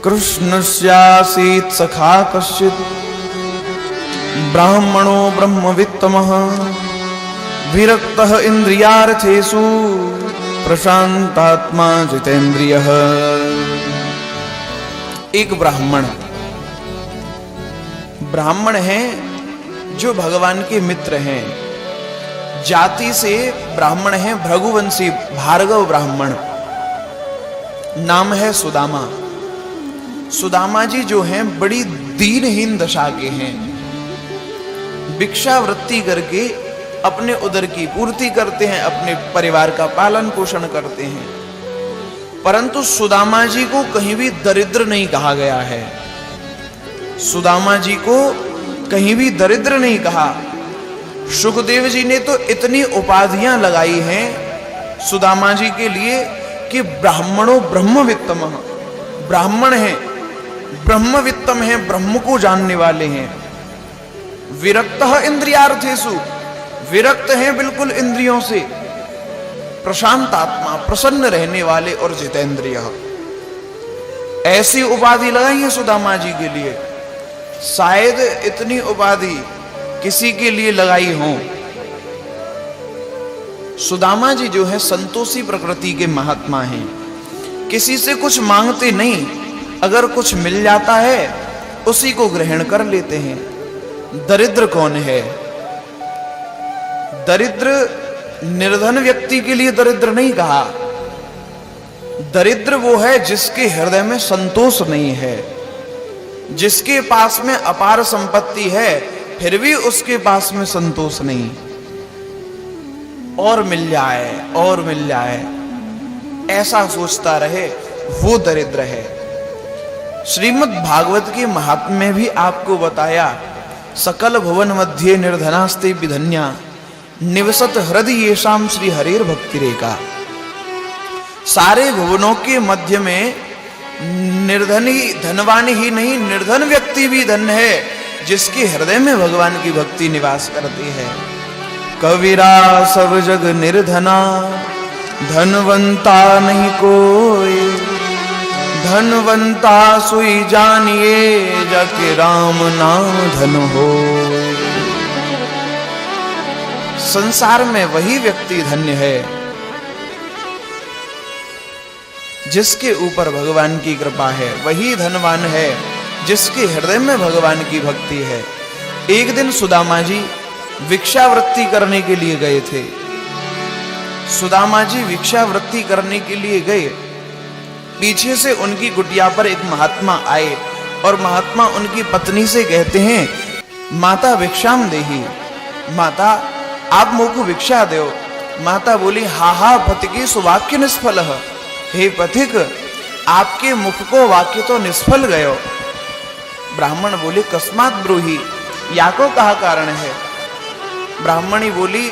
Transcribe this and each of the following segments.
कृष्णस्यासीत् सखा कश्चित् ब्राह्मणो ब्रह्मवित्तमः विरक्तः इंद्रियार्थेषु प्रशांतात्मा जितेंद्रियः। एक ब्राह्मण है जो भगवान के मित्र हैं। जाति से ब्राह्मण है भृगुवंशी भार्गव ब्राह्मण। नाम है सुदामा। सुदामा जी जो हैं बड़ी दीनहीन दशा के हैं। भिक्षावृत्ति करके अपने उदर की पूर्ति करते हैं, अपने परिवार का पालन पोषण करते हैं। परंतु सुदामा जी को कहीं भी दरिद्र नहीं कहा गया है। सुदामा जी को कहीं भी दरिद्र नहीं कहा। सुखदेव जी ने तो इतनी उपाधियां लगाई हैं सुदामा जी के लिए कि ब्राह्मणों ब्रह्मवित्तम, ब्राह्मण है, ब्रह्मवित्तम है, ब्रह्म को जानने वाले हैं। विरक्तः इंद्रियार्थेषु, विरक्त हैं बिल्कुल इंद्रियों से। प्रशांत आत्मा, प्रसन्न रहने वाले और जितेंद्रिय। ऐसी उपाधि लगाई है सुदामा जी के लिए। शायद इतनी उपाधि किसी के लिए लगाई हो। सुदामा जी जो है संतोषी प्रकृति के महात्मा हैं। किसी से कुछ मांगते नहीं, अगर कुछ मिल जाता है उसी को ग्रहण कर लेते हैं। दरिद्र कौन है? दरिद्र निर्धन व्यक्ति के लिए दरिद्र नहीं कहा। दरिद्र वो है जिसके हृदय में संतोष नहीं है, जिसके पास में अपार संपत्ति है फिर भी उसके पास में संतोष नहीं। और मिल जाए और मिल जाए ऐसा सोचता रहे, वो दरिद्र है। श्रीमद् भागवत के महात्म्य में भी आपको बताया, सकल भुवन मध्य निर्धनास्ते विधन्या निवसत हृदय येषाम श्री हरेर भक्ति रेखा। सारे भुवनों के मध्य में निर्धन ही धनवान ही नहीं, निर्धन व्यक्ति भी धन है जिसके हृदय में भगवान की भक्ति निवास करती है। कबीरा सब जग निर्धना, धनवंता नहीं कोई, धनवंता सुई जानिए जाके राम नाम धन हो। संसार में वही व्यक्ति धन्य है जिसके ऊपर भगवान की कृपा है। वही धनवान है जिसके हृदय में भगवान की भक्ति है। एक दिन सुदामा जी भिक्षावृत्ति करने के लिए गए थे। सुदामा जी भिक्षावृत्ति करने के लिए गए। पीछे से उनकी कुटिया पर एक महात्मा आए और महात्मा उनकी पत्नी से कहते हैं, माता भिक्षाम देहि, माता आप मुझ को भिक्षा दो। माता बोली, हा हा पथिकी सुवाक्य निष्फल। हे पथिक, आपके मुख को वाक्य तो निष्फल गयो। ब्राह्मण बोले, कस्मात् ब्रूहि, या को कहा कारण है? ब्राह्मणी बोली,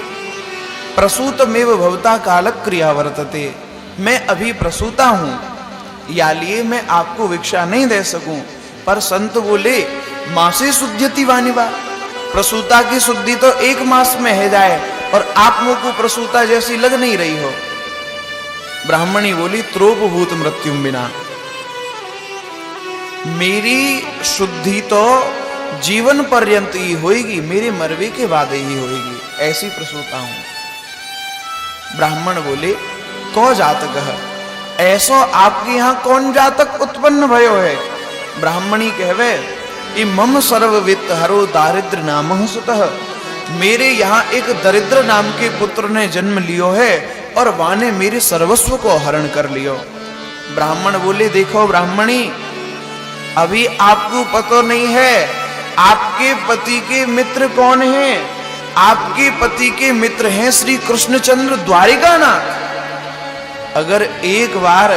प्रसूतमेव भवता काल क्रिया वर्तते, मैं अभी प्रसूता हूं, या लिए मैं आपको भिक्षा नहीं दे सकूं। पर संत बोले, मासे शुद्ध्यति वानिवा, प्रसूता की शुद्धि तो 1 मास में है जाए और आप मुझ को प्रसूता जैसी लग नहीं रही हो। ब्राह्मणी बोली, त्रोपभूत मृत्युम बिना, मेरी शुद्धि तो जीवन पर्यंत ही होगी, मेरे मरवे के बाद ही होगी, ऐसी प्रसूता हूं। ब्राह्मण बोले, कौ जातक है, ऐसो आपके यहां कौन जातक उत्पन्न भयो है? ब्राह्मणी कहवे, कि मम सर्ववित्त हरो दारिद्र नामह सुतः, मेरे यहाँ एक दरिद्र नाम के पुत्र ने जन्म लियो है और वाने मेरे सर्वस्व को हरण कर लियो। ब्राह्मण बोले, देखो ब्राह्मणी, अभी आपको पता नहीं है आपके पति के मित्र कौन हैं। आपके पति के मित्र हैं श्री कृष्णचंद्र द्वारिकानाथ। अगर एक बार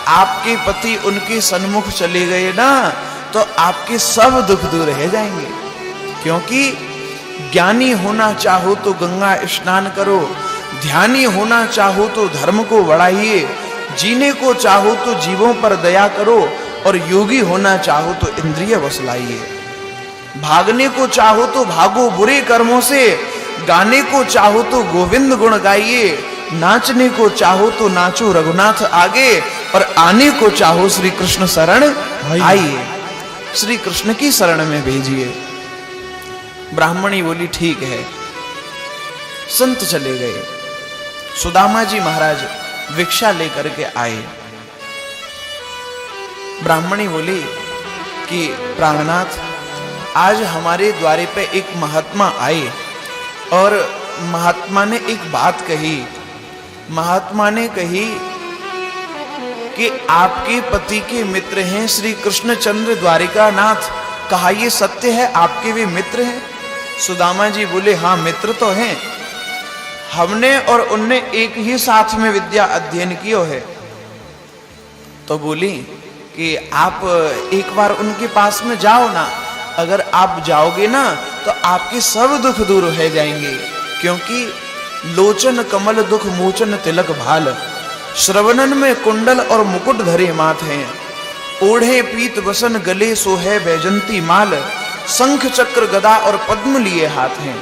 आपके पति उनके सन्मुख चले गए ना तो आपके सब दुख दूर रह जाएंगे। क्योंकि ज्ञानी होना चाहो तो गंगा स्नान करो, ध्यानी होना चाहो तो धर्म को बढ़ाइए, जीने को चाहो तो जीवों पर दया करो और योगी होना चाहो तो इंद्रिय वश लाइए। भागने को चाहो तो भागो बुरे कर्मों से, गाने को चाहो तो गोविंद गुण गाइए, नाचने को चाहो तो नाचो रघुनाथ आगे, और आने को चाहो श्री कृष्ण शरण आइए, श्री कृष्ण की शरण में भेजिए। ब्राह्मणी बोली ठीक है। संत चले गए। सुदामा जी महाराज भिक्षा लेकर के आए। ब्राह्मणी बोली कि प्राणनाथ, आज हमारे द्वारे पे एक महात्मा आए और महात्मा ने एक बात कही। महात्मा ने कही कि आपके पति के मित्र हैं श्री कृष्णचंद्र द्वारिकानाथ। कहा ये सत्य है, आपके भी मित्र हैं? सुदामा जी बोले हाँ, मित्र तो हैं। हमने और उनने एक ही साथ में विद्या अध्ययन कियो है। तो बोली कि आप एक बार उनके पास में जाओ ना। अगर आप जाओगे ना तो आपके सब दुख दूर हो जाएंगे, क्योंकि लोचन कमल दुख मोचन तिलक भाल, श्रवणन में कुंडल और मुकुट धरे माथ हैं, ओढ़े पीत वसन गले सोहे बैजंती माल, शंख चक्र गदा और पद्म लिए हाथ हैं।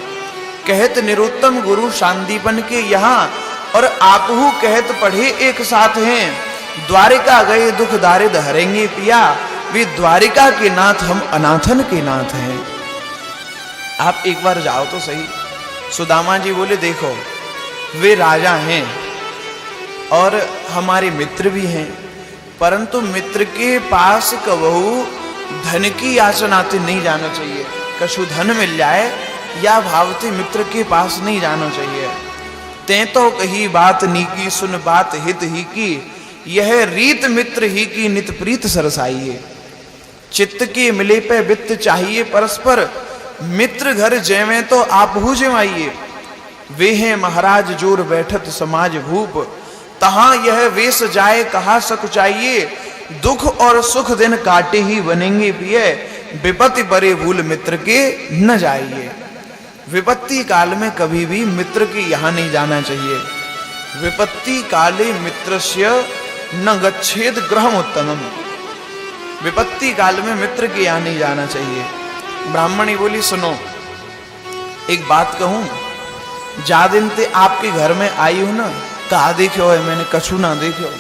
कहत निरुत्तम गुरु शांतिपन के यहाँ, और आपहु कहत पढ़े एक साथ हैं। द्वारिका गए दुख दारिद हरेंगे पिया, वे द्वारिका के नाथ हम अनाथन के नाथ हैं। आप एक बार जाओ तो सही। सुदामा जी बोले देखो, वे राजा हैं और हमारे मित्र भी हैं, परंतु मित्र के पास कबहू धन की याचनाते नहीं जाना चाहिए। कछु धन मिल जाए या भावते मित्र के पास नहीं जाना चाहिए। ते तो कही बात नीकी सुन बात हित ही की, यह रीत मित्र ही की नित प्रीत सरसाइए। चित्त के मिले पे वित्त चाहिए परस्पर, मित्र घर जेवें तो आप हु जेवाइए। वे हैं महाराज जोर बैठत समाज भूप, तहां यह वेश जाए कहा सक चाहिए। दुख और सुख दिन काटे ही बनेंगे पिए, विपत्ति परे भूल मित्र के न जाइए। विपत्ति काल में कभी भी मित्र के यहाँ नहीं जाना चाहिए। विपत्ति काले मित्रस्य न गच्छेद गृहम उत्तमम। विपत्ति काल में मित्र के यहाँ नहीं जाना चाहिए। ब्राह्मणी बोली सुनो, एक बात कहूं, जा दिन ते आपके घर में आई हूं ना, कहा देखो है मैंने, कछु ना देखो।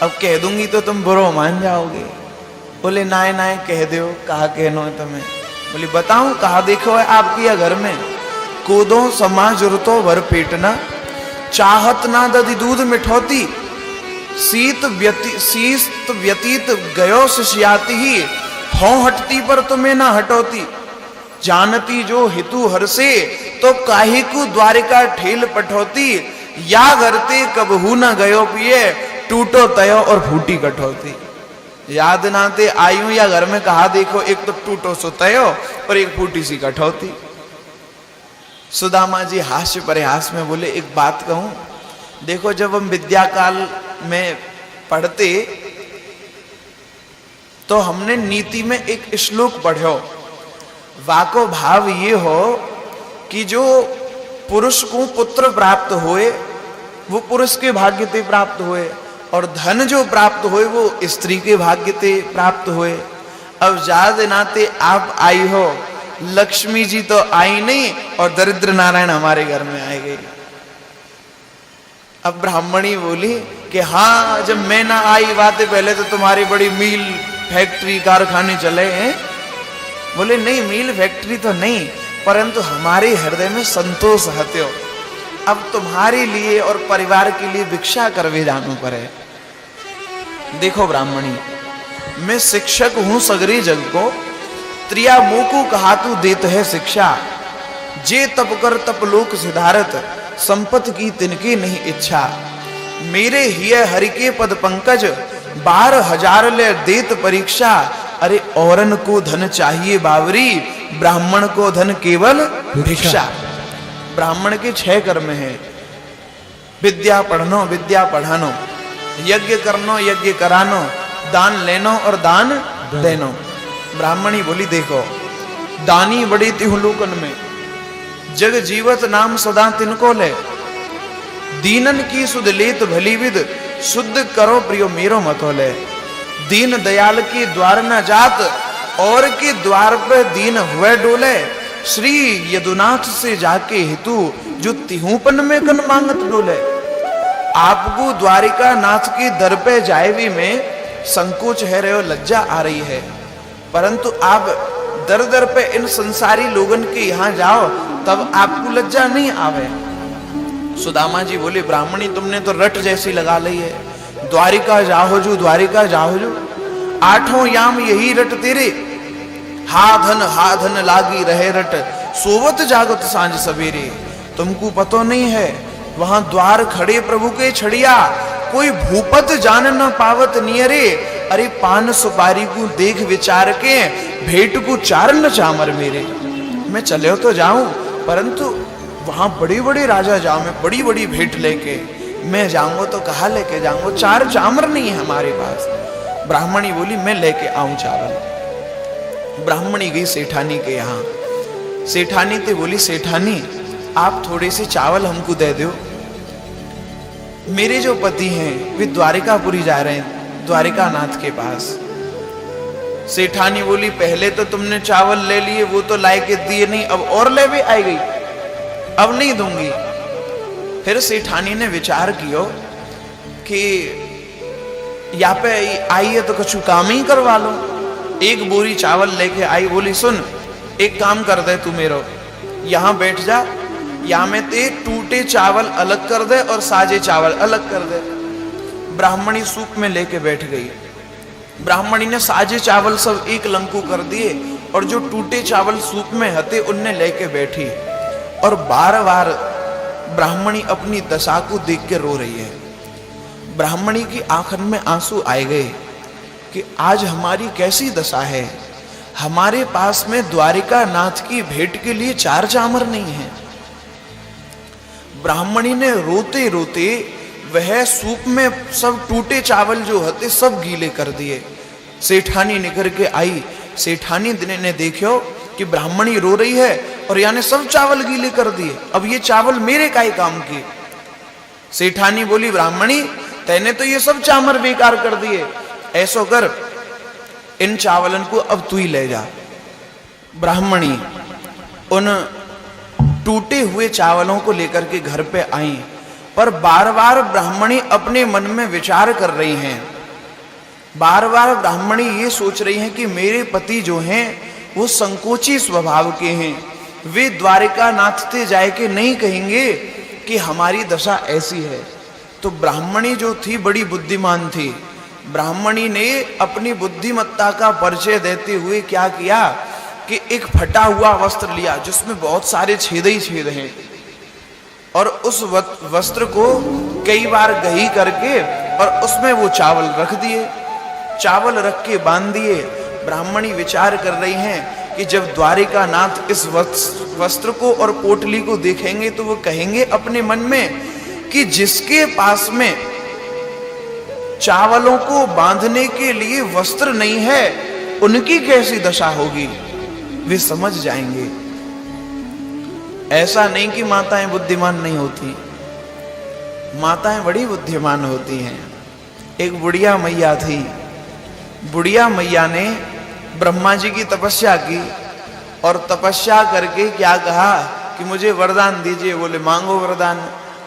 अब कह दूंगी तो तुम बुरो मान जाओगे। बोले नाय नाय कह दो, कहा कहनो है तुम्हें। बोली बताऊं, कहा देखो है आपके या घर में। कूदो समाज रुतो भर पेटना, चाहत ना दधी दूध मिठौती, शीत व्यतीत गयो शिष्याति ही, हों हटती पर तुम्हें ना हटोती। जानती जो हितु हरसे, तो काहे को द्वारिका ठेल पठौती। या घरते कबहू न गयो पिए, टूटो तयो और फूटी कठौती। याद नाते आयु या घर में कहा देखो, एक तो टूटो सो तयो और एक फूटी सी कठौती। सुदामा जी हास्य परिहास में बोले एक बात कहूं, देखो जब हम विद्या काल में पढ़ते तो हमने नीति में एक श्लोक पढ़ो। वाको भाव ये हो कि जो पुरुष को पुत्र प्राप्त होए वो पुरुष के भाग्य ते प्राप्त होए, और धन जो प्राप्त होए वो स्त्री के भाग्य ते प्राप्त होए। अब जाद नाते आप आई हो, लक्ष्मी जी तो आई नहीं और दरिद्र नारायण हमारे घर में आए गए। अब ब्राह्मणी बोली कि हाँ, जब मैं ना आई बातें पहले तो तुम्हारी बड़ी मील फैक्ट्री कारखाने चले हैं। बोले नहीं, मील फैक्ट्री तो नहीं, परंतु हमारे हृदय में संतोष हते हो। अब तुम्हारे लिए और परिवार के लिए भिक्षा करवे जानो पड़े। देखो ब्राह्मणी, मैं शिक्षक हूं सगरे जग को, त्रिया मुंह को कहा तू देत है शिक्षा। जे तप कर तप लोक सिधारत, संपत्ति की तिनके नहीं इच्छा। मेरे हिय हरि के पद पंकज, 12,000 ले देत परीक्षा। अरे औरन को धन चाहिए बावरी, ब्राह्मण को धन केवल भिक्षा। ब्राह्मण के 6 कर्म हैं, विद्या पढ़नो, विद्या पढ़ानो, यज्ञ करनो, यज्ञ करानो, दान लेनो और दान देनो। ब्राह्मणी बोली देखो, दानी बड़ी तिहु लोकन में, जग जीवत नाम सदा तिनको ले। दीनन की सुध लेत भली विद, शुद्ध करो प्रियो मेरो मतो ले। दीन दयाल के द्वार न जात, और के द्वार पे दीन हुए डोले। श्री यदुनाथ से जाके हेतु, जो तिहुपन में कन मांगत डोले। आपको द्वारिका नाथ के दर पे जाएवी में संकोच है रहे हो, लज्जा आ रही है, परंतु आप दर दर पे इन संसारी लोगन के यहां जाओ तब आपको लज्जा नहीं आवे। सुदामा जी बोले, ब्राह्मणी तुमने तो रट जैसी लगा ली है, द्वारिका जाहो जो, द्वारिका जाहो जो, 8 याम यही रट तेरे, हा धन लागी रहे रट, सोवत जागत सांझ सवेरे। तुमको पतो नहीं है वहां द्वार खड़े प्रभु के छड़िया, कोई भूपत जान न पावत नियरे, अरे पान सुपारी को देख विचार के, भेंट को चारण चामर मेरे। मैं चले तो जाऊं, परंतु वहां बड़े बड़े राजा जाऊं, मैं बड़ी बड़ी भेंट लेके मैं जाऊंगा तो कहा लेके जाऊंगा, 4 चामर नहीं है हमारे पास। ब्राह्मणी बोली, मैं लेके आऊं चावल। ब्राह्मणी गई सेठानी के यहाँ, सेठानी ते बोली, सेठानी आप थोड़े से चावल हमको दे दो, मेरे जो पति हैं वे द्वारिकापुरी जा रहे हैं, द्वारिका नाथ के पास। सेठानी बोली, पहले तो तुमने चावल ले लिए, वो तो लाए के दिए नहीं, अब और ले भी आई गई, अब नहीं दूंगी। फिर सेठानी ने विचार किया कि यहाँ पे आई है तो कुछ काम ही करवा लो। एक बोरी चावल लेके आई, बोली, सुन एक काम कर दे तू मेरा, यहाँ बैठ जा, यहाँ में ते टूटे चावल अलग कर दे और साजे चावल अलग कर दे। ब्राह्मणी सूप में लेके बैठ गई। ब्राह्मणी ने साजे चावल सब एक लंकू कर दिए और जो टूटे चावल सूप में हते उनने लेके बैठी, और बार बार ब्राह्मणी अपनी दशा को देख के रो रही है। ब्राह्मणी की आंखन में आंसू आए गए कि आज हमारी कैसी दशा है, हमारे पास में द्वारिका नाथ की भेंट के लिए 4 चामर नहीं है। ब्राह्मणी ने रोते रोते वह सूप में सब टूटे चावल जो होते सब गीले कर दिए। सेठानी निकल के आई, सेठानी ने देखो कि ब्राह्मणी रो रही है और यानी सब चावल गीले कर दिए, अब ये चावल मेरे का ही काम किए। सेठानी बोली, ब्राह्मणी तैने तो ये सब चामर बेकार कर दिए, ऐसो कर इन चावलन को अब तू ही ले जा। ब्राह्मणी उन टूटे हुए चावलों को लेकर के घर पे आई, पर बार बार ब्राह्मणी अपने मन में विचार कर रही हैं। बार बार ब्राह्मणी ये सोच रही हैं कि मेरे पति जो हैं वो संकोची स्वभाव के हैं, वे द्वारिका नाथ ते जाए के नहीं कहेंगे कि हमारी दशा ऐसी है। तो ब्राह्मणी जो थी बड़ी बुद्धिमान थी। ब्राह्मणी ने अपनी बुद्धिमत्ता का परिचय देते हुए क्या किया कि एक फटा हुआ वस्त्र लिया जिसमें बहुत सारे छेद ही छेद हैं, और उस वस्त्र को कई बार गही करके और उसमें वो चावल रख दिए, चावल रख के बांध दिए। ब्राह्मणी विचार कर रही हैं कि जब द्वारिका नाथ इस वस्त्र को और पोटली को देखेंगे तो वो कहेंगे अपने मन में कि जिसके पास में चावलों को बांधने के लिए वस्त्र नहीं है उनकी कैसी दशा होगी, वे समझ जाएंगे। ऐसा नहीं कि माताएं बुद्धिमान नहीं होती, माताएं बड़ी बुद्धिमान होती हैं। एक बुढ़िया मैया थी, बुढ़िया मैया ने ब्रह्मा जी की तपस्या की और तपस्या करके क्या कहा कि मुझे वरदान दीजिए। बोले मांगो वरदान।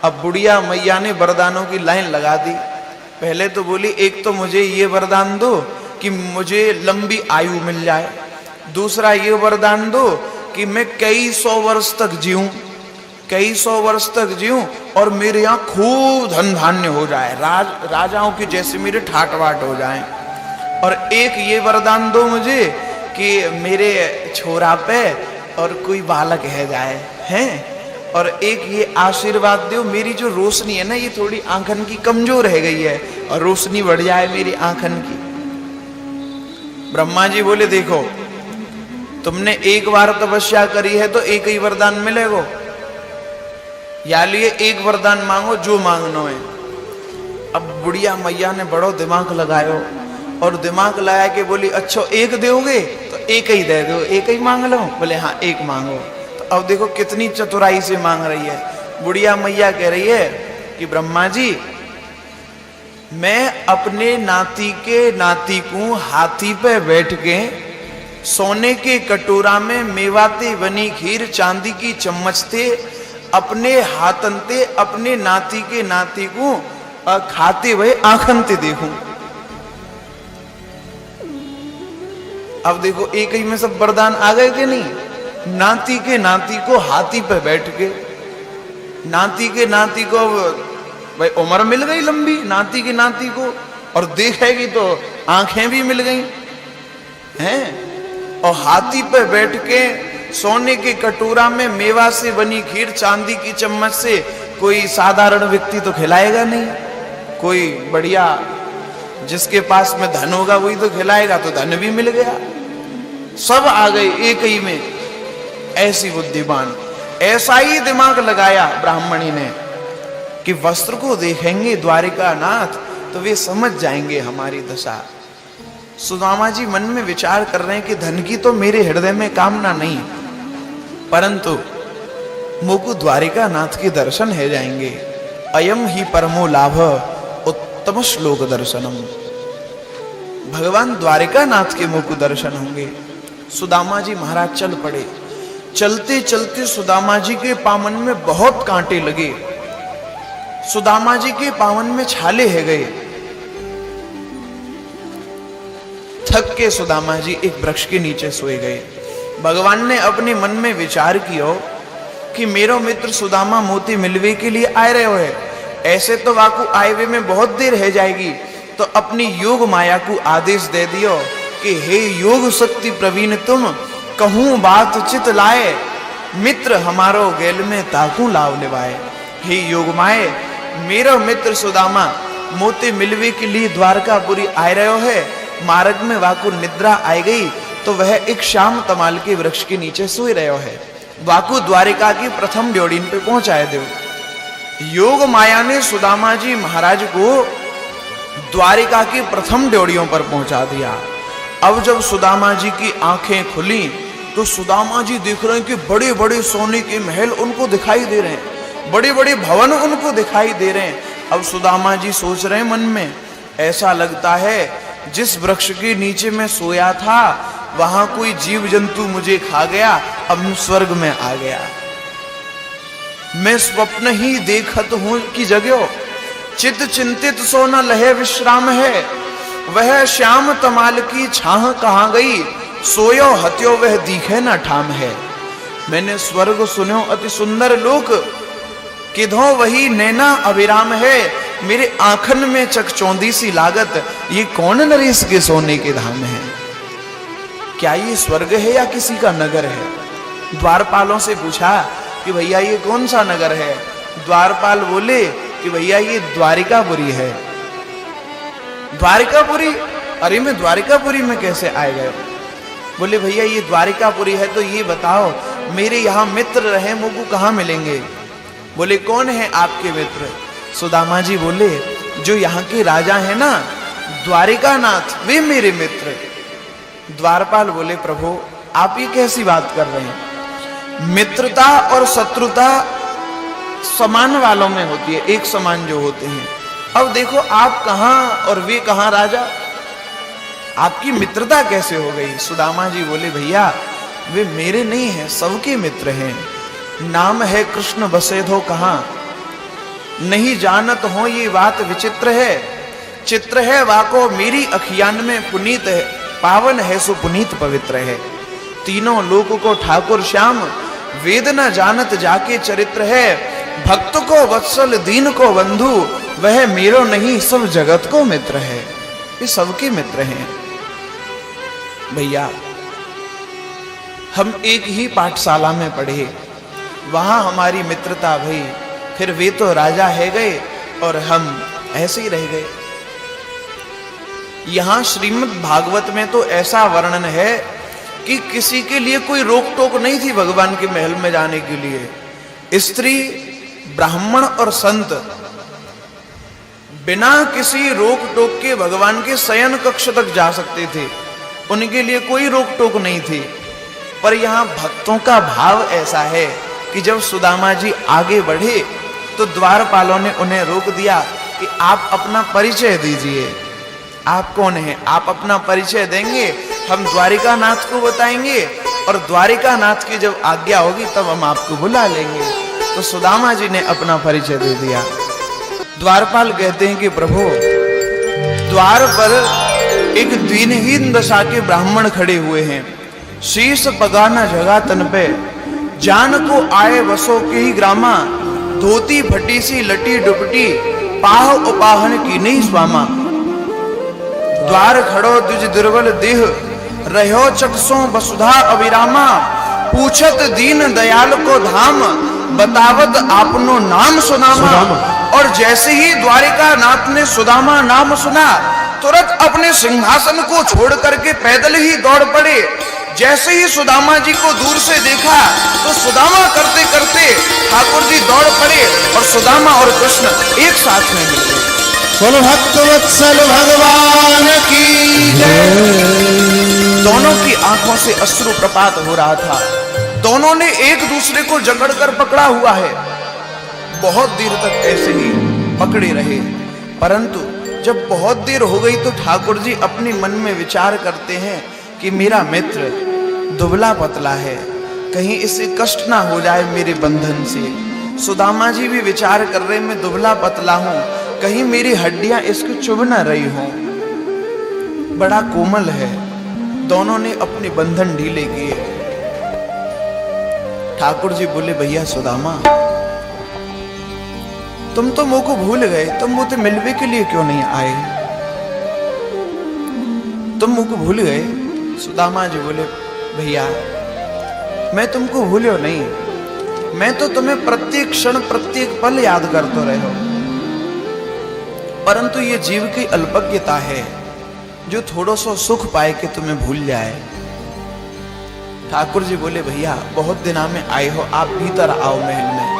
अब बुढ़िया मैया ने वरदानों की लाइन लगा दी। पहले तो बोली एक तो मुझे ये वरदान दो कि मुझे लंबी आयु मिल जाए, दूसरा ये वरदान दो कि मैं कई 100 वर्ष तक जीऊं, कई 100 वर्ष तक जीऊं और मेरे यहाँ खूब धन धान्य हो जाए, राजाओं की जैसे मेरे ठाट बाट हो जाए। और एक ये वरदान दो मुझे कि मेरे छोरा पे और कोई बालक है जाए हैं, और एक ये आशीर्वाद दो मेरी जो रोशनी है ना ये थोड़ी आंखन की कमजोर रह गई है और रोशनी बढ़ जाए मेरी आंखन की। ब्रह्मा जी बोले देखो तुमने एक बार तपस्या करी है तो एक ही वरदान मिलेगा, या लिए एक वरदान मांगो जो मांगना है। अब बुढ़िया मैया ने बड़ो दिमाग लगायो और दिमाग लगा के बोली अच्छा एक दोगे तो एक ही दे दो, एक ही मांग लो। बोले हाँ एक मांगो। तो अब देखो कितनी चतुराई से मांग रही है। बुढ़िया मैया कह रही है कि ब्रह्मा जी मैं अपने नाती के नाती को हाथी पे बैठ के सोने के कटोरा में मेवाते बनी खीर चांदी की चम्मच थे अपने हाथन ते अपने नाती के नाती को खाते हुए आंखन ते देखूं। अब देखो एक ही में सब वरदान आ गए कि नहीं? नाती के नाती को हाथी पे बैठ के, नाती के नाती को भाई उम्र मिल गई लंबी नाती की नाती को, और देखेगी तो आंखें भी मिल गई हैं, और हाथी पे बैठ के सोने के कटोरा में मेवा से बनी खीर चांदी की चम्मच से कोई साधारण व्यक्ति तो खिलाएगा नहीं, कोई बढ़िया जिसके पास में धन होगा वही तो खिलाएगा, तो धन भी मिल गया, सब आ गए एक ही में। ऐसी बुद्धिमान, ऐसा ही दिमाग लगाया ब्राह्मणी ने कि वस्त्र को देखेंगे द्वारिका नाथ तो वे समझ जाएंगे हमारी दशा। सुदामा जी मन में विचार कर रहे हैं कि धन की तो मेरे हृदय में कामना नहीं, परंतु मुकु द्वारिका नाथ के दर्शन है जाएंगे। अयम ही परमो लाभ उत्तम श्लोक दर्शनम, भगवान द्वारिका नाथ के मुकु दर्शन होंगे। सुदामा जी महाराज चल पड़े। चलते चलते सुदामा जी के पावन में बहुत कांटे लगे, सुदामा जी के पावन में छाले है गए। थक के सुदामा जी एक वृक्ष के नीचे सोए गए। भगवान ने अपने मन में विचार किया कि मेरो मित्र सुदामा मोती मिलवे के लिए आए रहे हो, ऐसे तो वाकु आए हुए में बहुत देर है जाएगी, तो अपनी योग माया को आदेश दे दियो कि हे योग शक्ति प्रवीण तुम कहूं बात चित लाए, मित्र हमारो गेल में ताकू लाव लेवाए। हे योग माए, मेरा मित्र सुदामा मोती मिलवे के लिए द्वारकापुरी आए रहे है, मार्ग में वाकु निद्रा आई गई तो वह एक श्याम तमाल के वृक्ष के नीचे सोए रहे है, वाकु द्वारिका की प्रथम ड्योड़ीन पे पहुंचाए दो। योग माया ने सुदामा जी महाराज को द्वारिका की प्रथम ड्योड़ियों पर पहुंचा दिया। अब जब सुदामा जी की आंखें खुली तो सुदामा जी देख रहे हैं कि बड़े बड़े सोने के महल उनको दिखाई दे रहे हैं, बड़े बड़े भवन उनको दिखाई दे रहे हैं। अब सुदामा जी सोच रहे हैं मन में, ऐसा लगता है जिस वृक्ष के नीचे मैं सोया था वहां कोई जीव जंतु मुझे खा गया, अब मैं स्वर्ग में आ गया, मैं स्वप्न ही देखत हूं कि जगयो, चित चिंतित सो न लहे विश्राम है, वह श्याम तमाल की छाह कहां गई, सोयो हत्यो वह दिखे न ठाम है। मैंने स्वर्ग सुनो अति सुंदर लोक, किधो वही नैना अभिराम है, मेरे आंखन में चकचौंधी सी लागत, ये कौन नरेश के सोने के धाम है। क्या ये स्वर्ग है या किसी का नगर है? द्वारपालों से पूछा कि भैया ये कौन सा नगर है? द्वारपाल बोले कि भैया ये द्वारिकापुरी है। द्वारिकापुरी? अरे मैं द्वारिकापुरी में कैसे आए गए? बोले भैया ये द्वारिकापुरी है तो ये बताओ मेरे यहाँ मित्र रहे मुझको कहाँ मिलेंगे? बोले कौन है आपके मित्र? सुदामा जी बोले जो यहाँ के राजा है ना द्वारिका नाथ, वे मेरे मित्र। द्वारपाल बोले प्रभु आप ये कैसी बात कर रहे हैं? मित्रता और शत्रुता समान वालों में होती है, एक समान जो होते हैं। अब देखो आप कहां और वे कहां राजा, आपकी मित्रता कैसे हो गई? सुदामा जी बोले भैया वे मेरे नहीं हैं, सबके मित्र हैं। नाम है कृष्ण बसेधो कहां, नहीं जानत हो ये बात विचित्र है, चित्र है वाको मेरी अखियान में पुनीत है, पावन है सो पुनीत पवित्र है। तीनों लोक को ठाकुर श्याम वेद न जानत जाके चरित्र है, भक्त को वत्सल दीन को बंधु, वह मेरो नहीं सब जगत को मित्र है। ये सबके मित्र हैं भैया। हम एक ही पाठशाला में पढ़े, वहां हमारी मित्रता भई, फिर वे तो राजा है गए और हम ऐसे ही रह गए। यहां श्रीमद् भागवत में तो ऐसा वर्णन है कि किसी के लिए कोई रोक टोक नहीं थी भगवान के महल में जाने के लिए। स्त्री, ब्राह्मण और संत बिना किसी रोक टोक के भगवान के शयन कक्ष तक जा सकते थे, उनके लिए कोई रोक टोक नहीं थी। पर यहाँ भक्तों का भाव ऐसा है कि जब सुदामा जी आगे बढ़े तो द्वारपालों ने उन्हें रोक दिया कि आप अपना परिचय दीजिए, आप कौन हैं? आप अपना परिचय देंगे, हम द्वारिका नाथ को बताएंगे और द्वारिका नाथ की जब आज्ञा होगी तब हम आपको बुला लेंगे। तो सुदामा जी ने अपना परिचय दे दिया। द्वारपाल कहते हैं कि प्रभु द्वार पर एक दीनहीन दशा के ब्राह्मण खड़े हुए हैं। शीश पगाना जगा तन पे, जान को आए बसो के ही ग्रामा, धोती फटी सी लटी डुपटी, पाह उपाहन की नहीं स्वामा। द्वार खड़ो दुज दुर्बल देह, रहो चक्षुं वसुधा अविरामा, पूछत दीन दयाल को धाम, बतावत आपनो नाम सुनामा। और जैसे ही द्वारिका नाथ ने सुदामा नाम सुना, तुरंत अपने सिंहासन को छोड़ करके पैदल ही दौड़ पड़े। जैसे ही सुदामा जी को दूर से देखा तो सुदामा करते करते ठाकुर जी दौड़ पड़े और सुदामा और कृष्ण एक साथ में मिल गए। बोलो भक्तवत्सल भगवान की जय। दोनों की आंखों से अश्रु प्रपात हो रहा था। दोनों ने एक दूसरे को जकड़कर पकड़ा हुआ है। बहुत देर तक ऐसे ही पकड़े रहे, परंतु जब बहुत देर हो गई तो ठाकुर जी अपने मन में विचार करते हैं कि मेरा मित्र दुबला पतला है, कहीं इसे कष्ट ना हो जाए मेरे बंधन से। सुदामा जी भी विचार कर रहे, मैं दुबला पतला हूं, कहीं मेरी हड्डियां इसको चुभ ना रही हों, बड़ा कोमल है। दोनों ने अपने बंधन ढीले किए। ठाकुर जी बोले, भैया सुदामा, तुम तो मुझ को भूल गए, तुम मुझे मिलने के लिए क्यों नहीं आए? तुम मुझ को भूल गए? सुदामा जी बोले, भैया मैं तुमको भूलो नहीं, मैं तो तुम्हें प्रत्येक क्षण प्रत्येक पल याद करते रहे हो, परंतु ये जीव की अल्पज्ञता है जो थोड़ा सा सुख पाए कि तुम्हें भूल जाए। ठाकुर जी बोले, भैया बहुत दिना में आए हो, आप भीतर आओ महल में।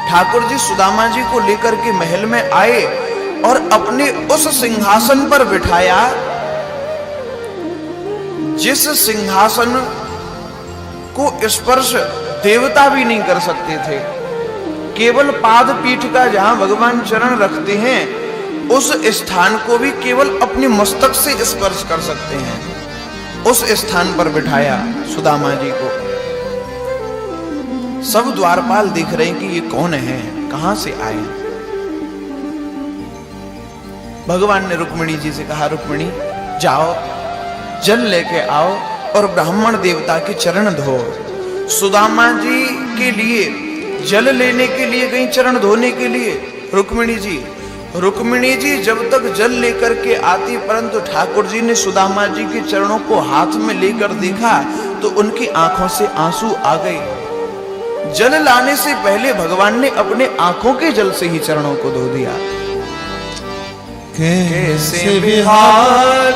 ठाकुर जी सुदामा जी को लेकर के महल में आए और अपने उस सिंहासन पर बिठाया जिस सिंहासन को स्पर्श देवता भी नहीं कर सकते थे। केवल पाद पीठ का जहां भगवान चरण रखते हैं उस स्थान को भी केवल अपने मस्तक से स्पर्श कर सकते हैं। उस स्थान पर बिठाया सुदामा जी को। सब द्वारपाल देख रहे हैं कि ये कौन है, कहां से आए। भगवान ने रुक्मिणी जी से कहा, रुक्मिणी जाओ जल लेके आओ और ब्राह्मण देवता के चरण धो। सुदामा जी के लिए जल लेने के लिए गई, चरण धोने के लिए रुक्मिणी जी जब तक जल लेकर के आती, परंतु ठाकुर जी ने सुदामा जी के चरणों को हाथ में लेकर देखा तो उनकी आंखों से आंसू आ गए। जल लाने से पहले भगवान ने अपने आंखों के जल से ही चरणों को धो दिया। कैसे बिहार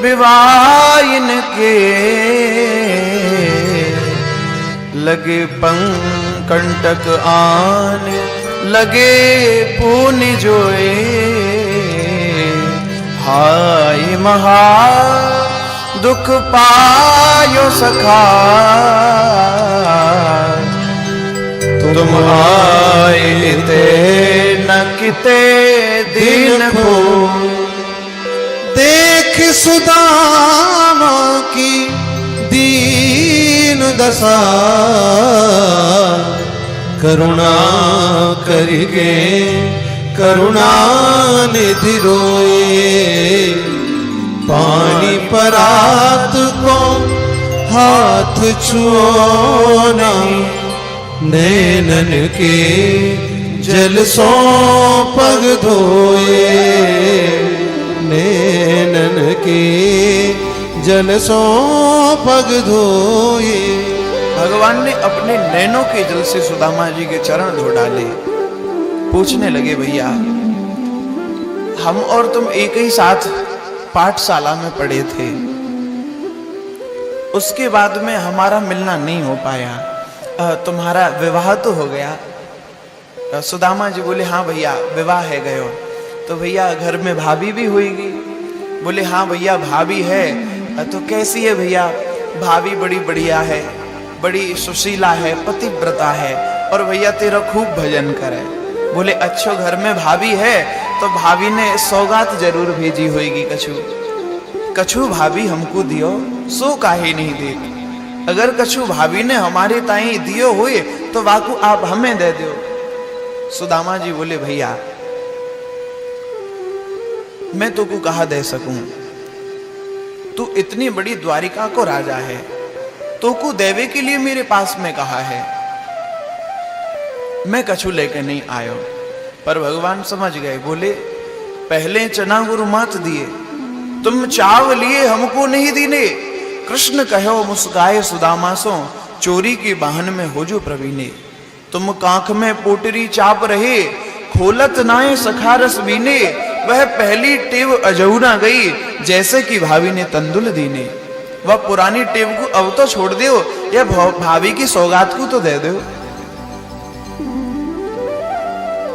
विवाइन के लगे पंकंटक आने, लगे पुनि जोए हाय महा दुख पायो सखा, तुम आए ते न किते दिन को। देख सुदामा की दीन दशा, करुणा करिगे करुणा निधि रोए। पानी परात को हाथ छुओना, नैनन के जल सो पग धोए। नैनन के जल सो पग धोए। भगवान ने अपने नैनों के जल से सुदामा जी के चरण धो डाले। पूछने लगे, भैया हम और तुम एक ही साथ पाठशाला में पढ़े थे, उसके बाद में हमारा मिलना नहीं हो पाया, तुम्हारा विवाह तो हो गया। सुदामा जी बोले, हाँ भैया विवाह है गयो। तो भैया घर में भाभी भी होगी? बोले, हाँ भैया भाभी है। तो कैसी है भैया? भाभी बड़ी बढ़िया है, बड़ी सुशीला है, पतिव्रता है, और भैया तेरा खूब भजन करे। बोले, अच्छो घर में भाभी है तो भाभी ने सौगात जरूर भेजी होगी कछु। कछु भाभी हमको दियो सो काहे नहीं दे। अगर कछु भाभी ने हमारे ताई दियो हुए तो वाकू आप हमें दे दो। सुदामा जी बोले, भैया मैं तो को कहा दे सकूं, तू इतनी बड़ी द्वारिका को राजा है, तो को देवे के लिए मेरे पास में कहा है, मैं कछु लेके नहीं आयो। पर भगवान समझ गए, बोले पहले चना गुरु मात दिए, तुम चाव लिए हमको नहीं दीने। कृष्ण कहो मुस्काए सुदामा सो, चोरी की बाहन में हो जो प्रवीणे। तुम कांख में पोटरी चाप रहे, खोलत नाए सखारस बीने। वह पहली टेव अजऊ ना गई, जैसे कि भाभी ने तंदुल दीने। वह पुरानी टेव को अब तो छोड़ दो, या भाभी की सौगात को तो दे दो।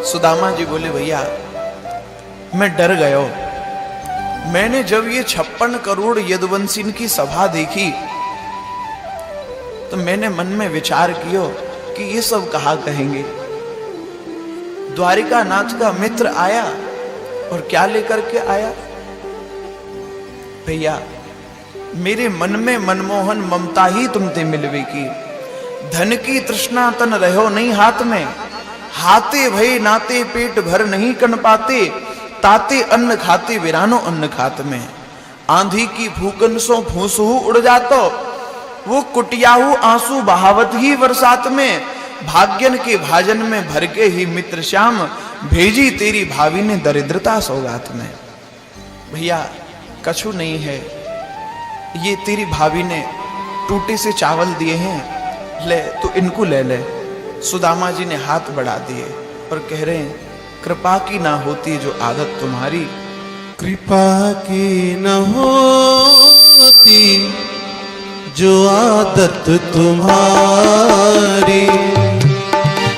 सुदामा जी बोले, भैया मैं डर गयो। मैंने जब ये 56 करोड़ यदुवंशीन की सभा देखी, तो मैंने मन में विचार किया कि ये सब कहा कहेंगे। द्वारिका नाथ का मित्र आया और क्या लेकर के आया? भैया मेरे मन में मनमोहन ममता ही तुमते मिलवे की। धन की तृष्णा तन रहो नहीं हाथ में, हाथे भय नाते पेट भर नहीं कन पाते। ताते अन्न खाते वीरानो अन्न खात में, आंधी की भूकन सो फूसू उड़ जातो। वो कुटियाहू आंसू बहावत ही बरसात में, भाग्यन के भाजन में भर के ही मित्र श्याम, भेजी तेरी भाभी ने दरिद्रता सौगात में। भैया कछु नहीं है, ये तेरी भाभी ने टूटे से चावल दिए हैं, ले तो इनको ले ले। सुदामा जी ने हाथ बढ़ा दिए और कह रहे हैं, कृपा की ना होती जो आदत तुम्हारी। कृपा की न होती जो आदत तुम्हारी।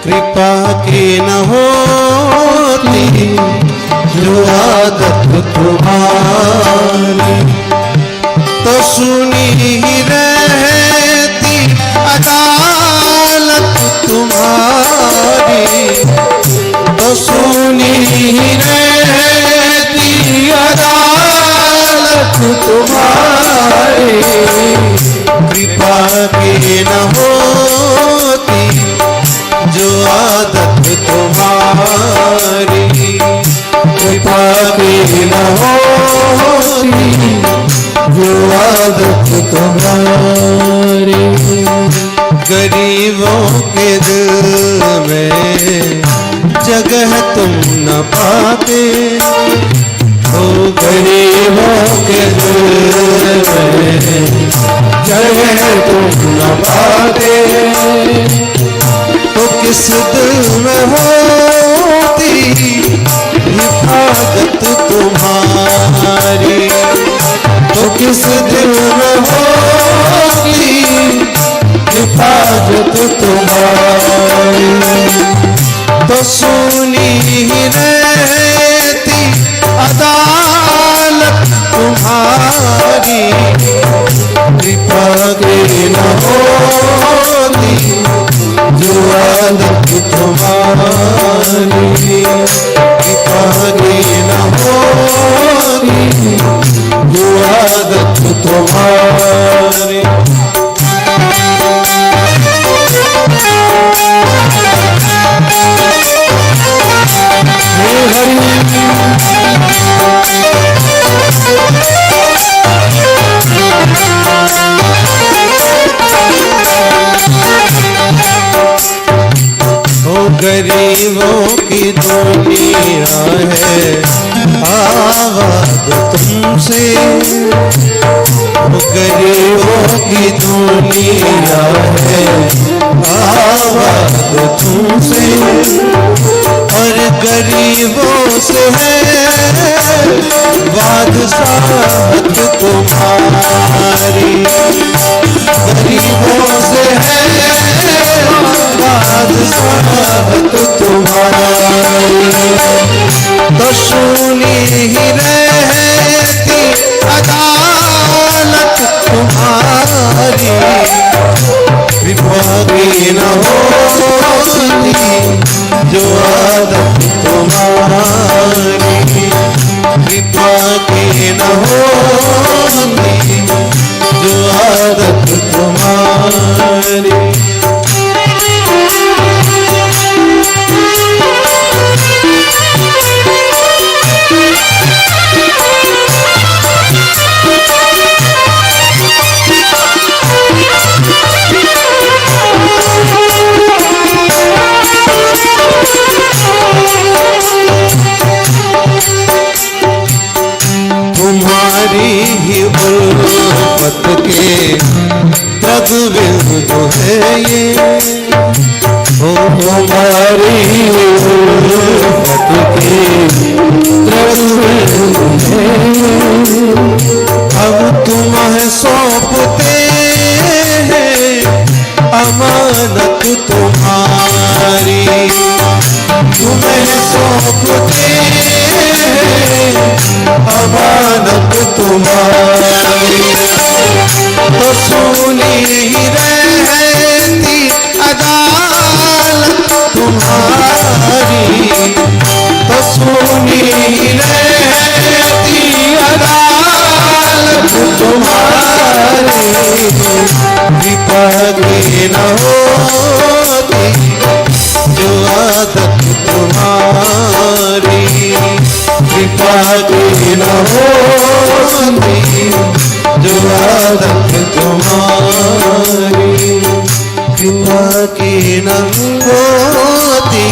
कृपा की न होती जो आदत तुम्हारी, तो सुनी ही रहती अदालत तुम्हारी। तो सुनी ही रहती अदालत तुम्हारी। कृपा की न होती जो आदत तुम्हारी। कृपा की न होती जो आदत तुम्हारी। गरीबों के दिल में जगह तुम न पाते हो। गरीबों के दिल में जगह तुम न पाते, तो किस दिल में होती हिफाजत तुम्हारी। तो किस दिल में होती हिफाजत तुम्हारी। तो सुनी ही रहती अदालत तुम्हारी। कृपा की न होती जो आदत तुम्हारी। कृपा की न होती जो आदत तुम्हारी। गरीबों की दुनिया है आबाद तुमसे। गरीबों की दुनिया है आबाद तुमसे, और गरीबों से है बादशाहत तुम्हारी। गरीबों से है बादशाहत तुम्हारी। तो सुनी ही रहती अदालत तुम्हारी। कृपा की न होती जो आदत तुम्हारी। कृपा की न होती जो आदत तुम्हारी। तुम्हारी ही उल्फत के रघुबिंदु है ये, ओ तुम्हारी ही उल्फत के रघुबिंदु है। अब तुम्हें सौंपते हैं अमानत तुम्हारी, तुम्हें सौंपते हैं अमानत तुम्हारी। तो सुनी रहती अदालत तुम्हारी, तो सुनी रहती अदालत तुम्हारी। कृपा की न होती जो आदत तुम्हारी, कृपा की न होती जो आदत तुम्हारी, कृपा की न होती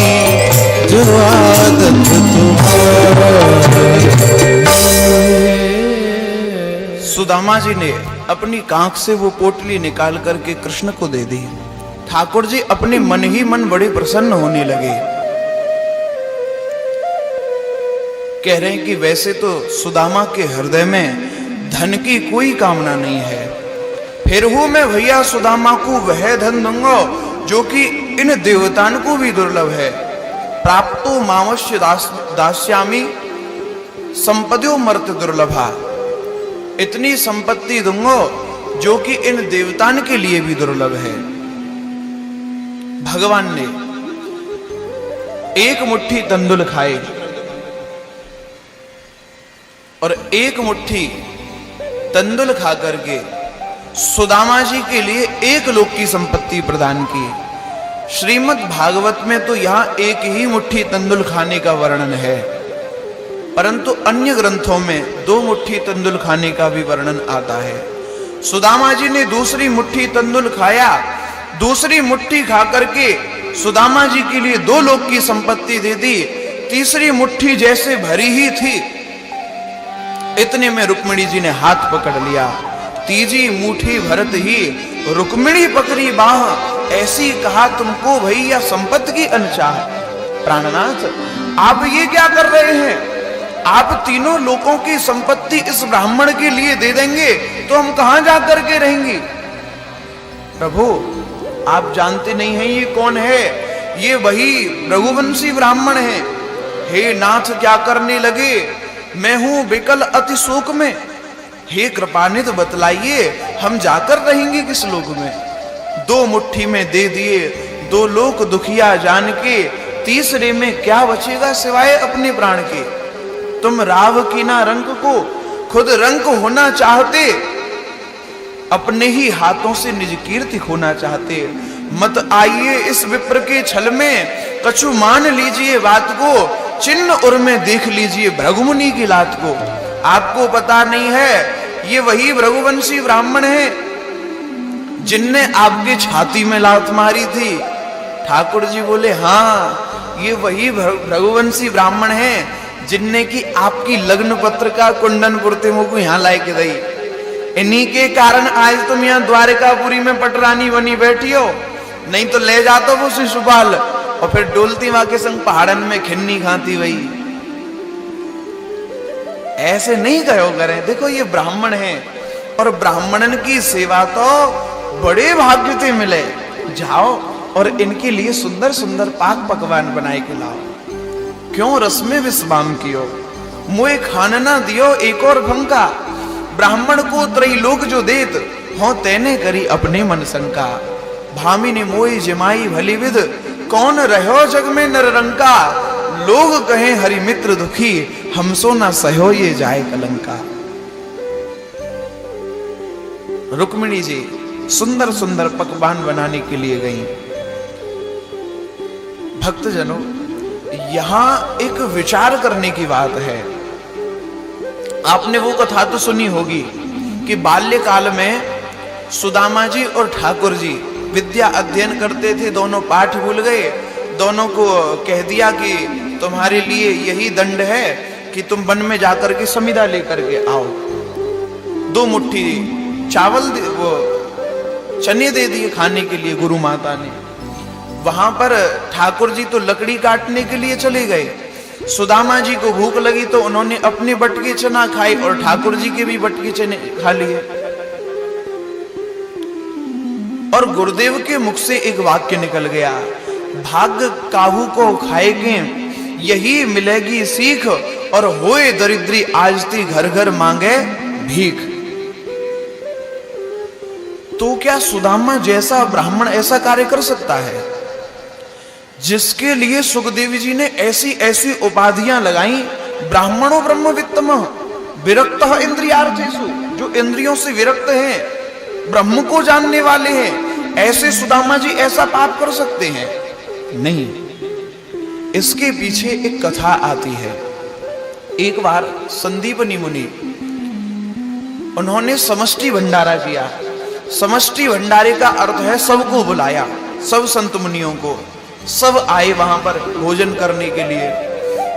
जो आदत तुम्हारी। सुदामा जी ने अपनी कांख से वो पोटली निकाल करके कृष्ण को दे दी। ठाकुर जी अपने मन ही मन बड़े प्रसन्न होने लगे। कह रहे हैं कि वैसे तो सुदामा के हृदय में धन की कोई कामना नहीं है, फिर हूं मैं भैया सुदामा को वह धन दूंगा जो कि इन देवतान को भी दुर्लभ है। प्राप्तो मामश्य दास्यामी संपद्यो मर्त दुर्लभा। इतनी संपत्ति दूंगा जो कि इन देवतान के लिए भी दुर्लभ है। भगवान ने एक मुट्ठी तंदुल खाए और एक मुट्ठी तंदुल खा करके सुदामा जी के लिए एक लोक की संपत्ति प्रदान की। श्रीमद् भागवत में तो यहां एक ही मुट्ठी तंदुल खाने का वर्णन है, परंतु अन्य ग्रंथों में 2 मुट्ठी तंदुल खाने का भी वर्णन आता है। सुदामा जी ने दूसरी मुट्ठी तंदुल खाया, दूसरी मुट्ठी खा करके सुदामा जी के लिए 2 लोक की संपत्ति दे दी। तीसरी मुट्ठी जैसे भरी ही थी, इतने में रुक्मिणी जी ने हाथ पकड़ लिया। तीजी मुट्ठी भरत ही रुक्मिणी पकड़ी बाह, ऐसी कहा तुमको भैया संपत्ति की अनचाह। प्राणनाथ, आप ये क्या कर रहे हैं? आप तीनों लोकों की संपत्ति इस ब्राह्मण के लिए दे देंगे तो हम कहां जाकर के रहेंगे? प्रभु, आप जानते नहीं हैं ये कौन है? ये वही रघुवंशी ब्राह्मण है। हे नाथ, क्या करने लगे? मैं हूं विकल अति शोक में। हे कृपानिध, बतलाइए हम जाकर रहेंगे किस लोक में? 2 मुट्ठी में दे दिए, 2 लोक दुखिया जान के, तीसरे में क्या बचेगा सिवाय अपने प्राण के? तुम राव की ना रंक को खुद रंक होना चाहते, अपने ही हाथों से निज कीर्ति खोना चाहते। मत आइए इस विप्र के छल में, कछु मान लीजिए बात को, चिन्ह उर में देख लीजिए भृगुमुनि की लात को। आपको पता नहीं है ये वही भृगुवंशी ब्राह्मण है जिनने आपके छाती में लात मारी थी। ठाकुर जी बोले, हाँ, ये वही भृगुवंशी ब्राह्मण है जिनने की आपकी लग्न पत्र का कुंडन पुरते मुंह को यहां लाए के दई। इन्हीं के कारण आज तुम यहां द्वारकापुरी में पटरानी बनी बैठी हो, नहीं तो ले जातो वो शिशुपाल और फिर डोलती मां के संग पहाड़न में खिन्नी खाती वही। ऐसे नहीं कहो करें। देखो ये ब्राह्मण है और ब्राह्मणन की सेवा तो बड़े भाग्य से मिले। जाओ और इनके लिए सुंदर सुंदर पाक पकवान बनाए के लाओ। क्यों रस में विश्वाम कियो, मोए खान ना दियो एक और भंका। ब्राह्मण को त्रैलोक जो देत हो, तेने करी अपने मन शंका। भामिनी मोई जमाई भली विध, कौन रहो जग में नररंका। लोग कहें हरि मित्र दुखी, हमसो ना सहो ये जाए कलंका। रुक्मिणी जी सुंदर सुंदर पकवान बनाने के लिए गई। भक्तजनों, यहां एक विचार करने की बात है। आपने वो कथा तो सुनी होगी कि बाल्यकाल में सुदामा जी और ठाकुर जी विद्या अध्ययन करते थे। दोनों पाठ भूल गए। दोनों को कह दिया कि तुम्हारे लिए यही दंड है कि तुम वन में जाकर के समिधा लेकर के आओ। 2 मुट्ठी चावल वो चने दे दिए खाने के लिए गुरु माता ने। वहां पर ठाकुर जी तो लकड़ी काटने के लिए चले गए। सुदामा जी को भूख लगी तो उन्होंने अपने बटके चना खाए और ठाकुर जी के भी बटके चने खा लिए। और गुरुदेव के मुख से एक वाक्य निकल गया, भाग्य काहू को खाएगे यही मिलेगी सीख, और होए दरिद्री आजती घर घर मांगे भीख। तो क्या सुदामा जैसा ब्राह्मण ऐसा कार्य कर सकता है, जिसके लिए सुखदेव जी ने ऐसी ऐसी उपाधियां लगाई? ब्राह्मणों ब्रह्मवित्तम विरक्त इंद्रियार्थेषु, जो इंद्रियों से विरक्त हैं, ब्रह्म को जानने वाले हैं, ऐसे सुदामा जी ऐसा पाप कर सकते हैं? नहीं। इसके पीछे एक कथा आती है। एक बार संदीपनी मुनि, उन्होंने समष्टि भंडारा किया। समष्टि भंडारे का अर्थ है सबको बुलाया, सब संत मुनियों को, सब आए वहां पर भोजन करने के लिए।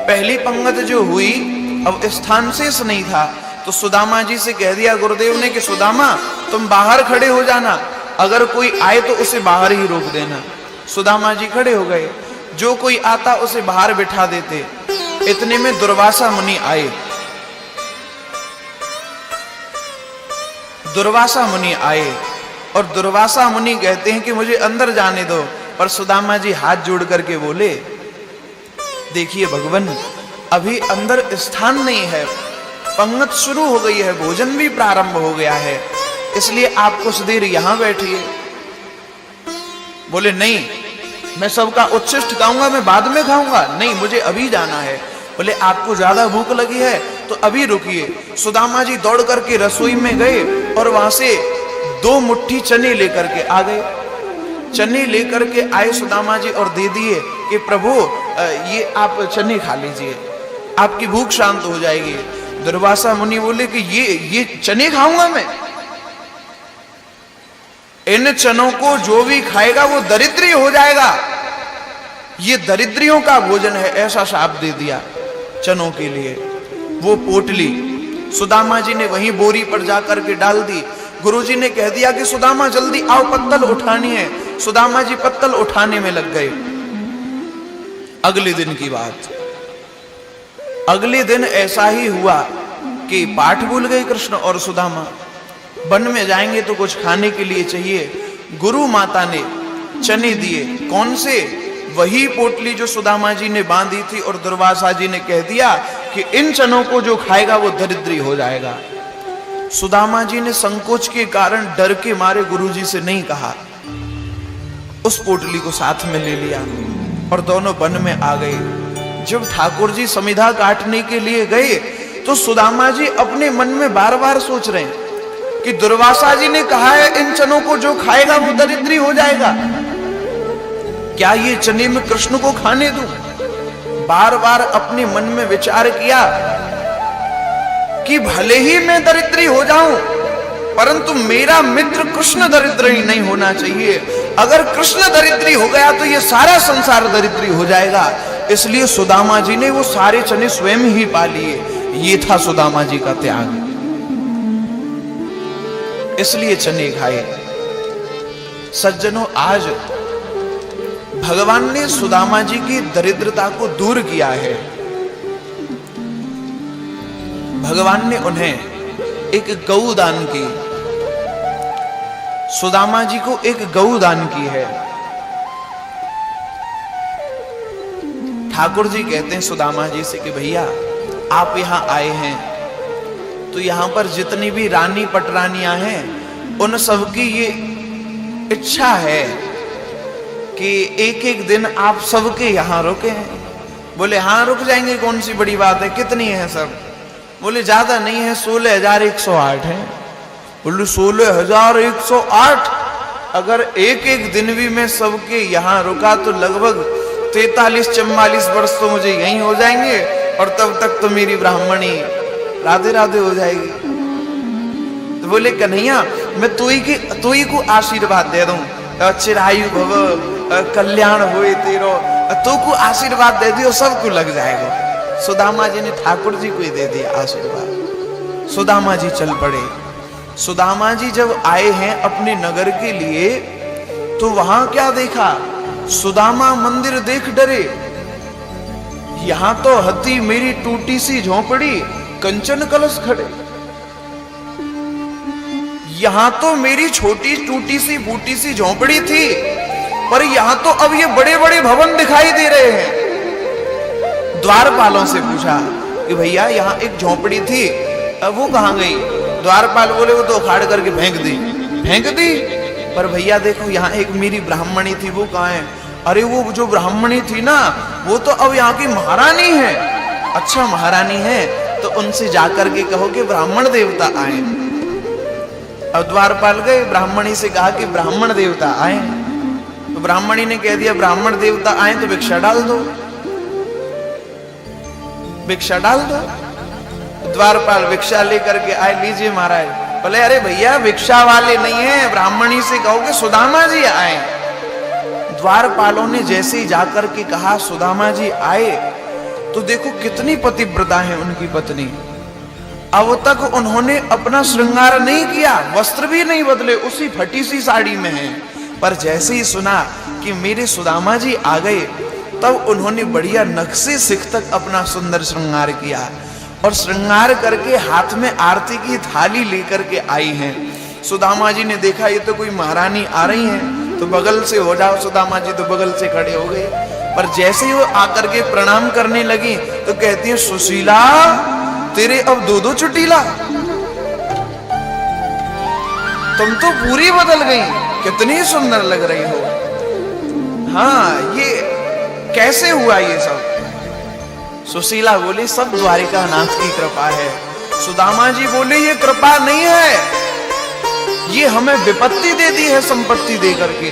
पहली पंगत जो हुई, अब स्थान शेष नहीं था, तो सुदामा जी से कह दिया गुरुदेव ने कि सुदामा तुम बाहर खड़े हो जाना, अगर कोई आए तो उसे बाहर ही रोक देना। सुदामा जी खड़े हो गए, जो कोई आता उसे बाहर बिठा देते। इतने में दुर्वासा मुनि आए। दुर्वासा मुनि आए और दुर्वासा मुनि कहते हैं कि मुझे अंदर जाने दो, पर सुदामा जी हाथ जोड़ करके बोले, देखिए भगवान, अभी अंदर स्थान नहीं है, पंगत शुरू हो गई है, भोजन भी प्रारंभ हो गया है, इसलिए आप कुछ देर यहां बैठिए। बोले नहीं, मैं सबका उच्छिष्ट खाऊंगा, मैं बाद में खाऊंगा, नहीं मुझे अभी जाना है। बोले आपको ज्यादा भूख लगी है तो अभी रुकिए। सुदामा जी दौड़ करके रसोई में गए और वहां से 2 मुट्ठी चने लेकर के आ गए। चने लेकर के आए सुदामा जी और दे दिए कि प्रभु ये आप चने खा लीजिए, आपकी भूख शांत हो जाएगी। दुर्वासा मुनि बोले कि ये चने खाऊंगा मैं? इन चनों को जो भी खाएगा वो दरिद्री हो जाएगा, ये दरिद्रियों का भोजन है, ऐसा शाप दे दिया चनों के लिए। वो पोटली सुदामा जी ने वहीं बोरी पर जाकर के डाल दी। गुरुजी ने कह दिया कि सुदामा जल्दी आओ, पत्तल उठानी है। सुदामा जी पत्तल उठाने में लग गए। अगले दिन की बात, अगले दिन ऐसा ही हुआ कि पाठ भूल गए कृष्ण और सुदामा। वन में जाएंगे तो कुछ खाने के लिए चाहिए। गुरु माता ने चने दिए। कौन से? वही पोटली जो सुदामा जी ने बांधी थी, और दुर्वासा जी ने कह दिया कि इन चनों को जो खाएगा वो दरिद्री हो जाएगा। सुदामा जी ने संकोच के कारण डर के मारे गुरुजी से नहीं कहा, उस पोटली को साथ में ले लिया और दोनों वन में आ गए। जब ठाकुर जी समिधा काटने के लिए गए तो सुदामा जी अपने मन में बार बार सोच रहे हैं कि दुर्वासा जी ने कहा है इन चनों को जो खाएगा वो दरिद्री हो जाएगा, क्या ये चने में कृष्ण को खाने दूं? बार बार अपने मन में विचार किया कि भले ही मैं दरिद्री हो जाऊं, परंतु मेरा मित्र कृष्ण दरिद्री नहीं होना चाहिए। अगर कृष्ण दरिद्री हो गया तो ये सारा संसार दरिद्री हो जाएगा। इसलिए सुदामा जी ने वो सारे चने स्वयं ही पा लिए। ये था सुदामा जी का त्याग, इसलिए चने खाए। सज्जनों, आज भगवान ने सुदामा जी की दरिद्रता को दूर किया है। भगवान ने उन्हें एक गऊ दान की, सुदामा जी को एक गऊ दान की है। ठाकुर जी कहते हैं सुदामा जी से कि भैया आप यहां आए हैं तो यहां पर जितनी भी रानी पटरानियां हैं उन सबकी ये इच्छा है कि एक एक दिन आप सबके यहां रुके। बोले हाँ रुक जाएंगे, कौन सी बड़ी बात है, कितनी है सब? बोले ज्यादा नहीं है, 16,108 है। बोले 16,108? अगर एक एक दिन भी मैं सबके यहां रुका तो लगभग 43-44 वर्ष तो मुझे यहीं हो जाएंगे, और तब तक तो मेरी ब्राह्मणी राधे राधे हो जाएगी। तो बोले कन्हैया मैं तू ही को आशीर्वाद दे दूं, चिरायु भव कल्याण होए तेरो, तू को आशीर्वाद दे दियो, सबको लग जाएगा। सुदामा जी ने ठाकुर जी को ही दे दिया आशीर्वाद। सुदामा जी चल पड़े। सुदामा जी जब आए हैं अपने नगर के लिए तो वहां क्या देखा? सुदामा मंदिर देख डरे। यहां तो हती मेरी टूटी सी झोंपड़ी, कंचन कलश खड़े। यहां तो मेरी छोटी टूटी सी बूटी सी झोंपड़ी थी, पर यहां तो अब ये बड़े बड़े भवन दिखाई दे रहे हैं। द्वारपालों से पूछा कि भैया यहां एक झोंपड़ी थी, अब वो कहां गई? द्वारपाल बोले वो तो उखाड़ करके फेंक दी। फेंक दी? पर भैया देखो यहां एक मेरी ब्राह्मणी थी, वो कहां है? अरे वो जो ब्राह्मणी थी ना, वो तो अब यहाँ की महारानी है। अच्छा महारानी है तो उनसे जाकर के कहो कि ब्राह्मण देवता आए। अब द्वारपाल गए, ब्राह्मणी से कहा कि ब्राह्मण देवता आए। तो ब्राह्मणी ने कह दिया ब्राह्मण देवता आए तो भिक्षा डाल दो, भिक्षा डाल दो। द्वारपाल भिक्षा लेकर के आए, लीजिए महाराज। बोले अरे भैया भिक्षा वाले नहीं है, ब्राह्मणी से कहो कि सुदामा जी आए। द्वारपालों ने जैसे ही जाकर के कहा सुदामा जी आए, तो देखो कितनी पतिव्रता है उनकी पत्नी। अब तक उन्होंने अपना श्रृंगार नहीं किया, वस्त्र भी नहीं बदले, उसी फटी सी साड़ी में है। पर जैसे ही सुना कि मेरे सुदामा जी आ गए, तब उन्होंने बढ़िया नक्शे सिख तक अपना सुंदर श्रृंगार किया और श्रृंगार करके हाथ में आरती की थाली लेकर के आई हैं। सुदामा जी ने देखा ये तो कोई महारानी आ रही हैं, तो बगल से हो जाओ। सुदामा जी तो बगल से खड़े हो गए, पर जैसे ही वो आकर के प्रणाम करने लगी तो कहती है सुशीला तेरे अब दो दो चुटीला, तुम तो पूरी बदल गई, कितनी सुंदर लग रही हो। हाँ ये कैसे हुआ ये सब? सुशीला बोली सब द्वारिका नाथ की कृपा है। सुदामा जी बोले ये कृपा नहीं है, ये हमें विपत्ति दे दी है संपत्ति दे करके।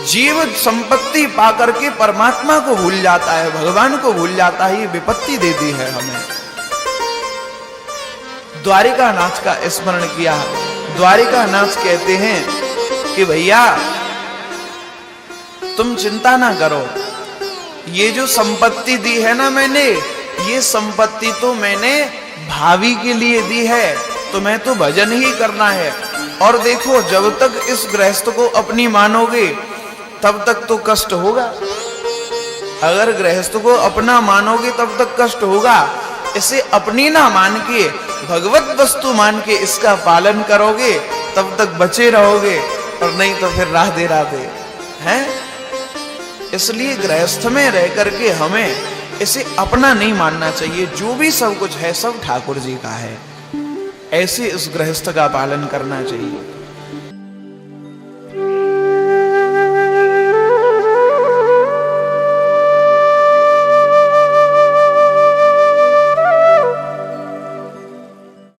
जीव संपत्ति पा करके परमात्मा को भूल जाता है, भगवान को भूल जाता है, ये विपत्ति दे दी है हमें। द्वारिका नाथ का स्मरण किया। द्वारिका नाथ कहते हैं कि भैया तुम चिंता ना करो, ये जो संपत्ति दी है ना मैंने, ये संपत्ति तो मैंने भावी के लिए दी है, तुम्हें तो भजन ही करना है। और देखो जब तक इस गृहस्थ को अपनी मानोगे तब तक तो कष्ट होगा, अगर गृहस्थ को अपना मानोगे तब तक कष्ट होगा। इसे अपनी ना मान के भगवत वस्तु मान के इसका पालन करोगे तब तक बचे रहोगे, और नहीं तो फिर राधे राधे हैं। इसलिए गृहस्थ में रह करके हमें इसे अपना नहीं मानना चाहिए, जो भी सब कुछ है सब ठाकुर जी का है, ऐसे इस गृहस्थ का पालन करना चाहिए।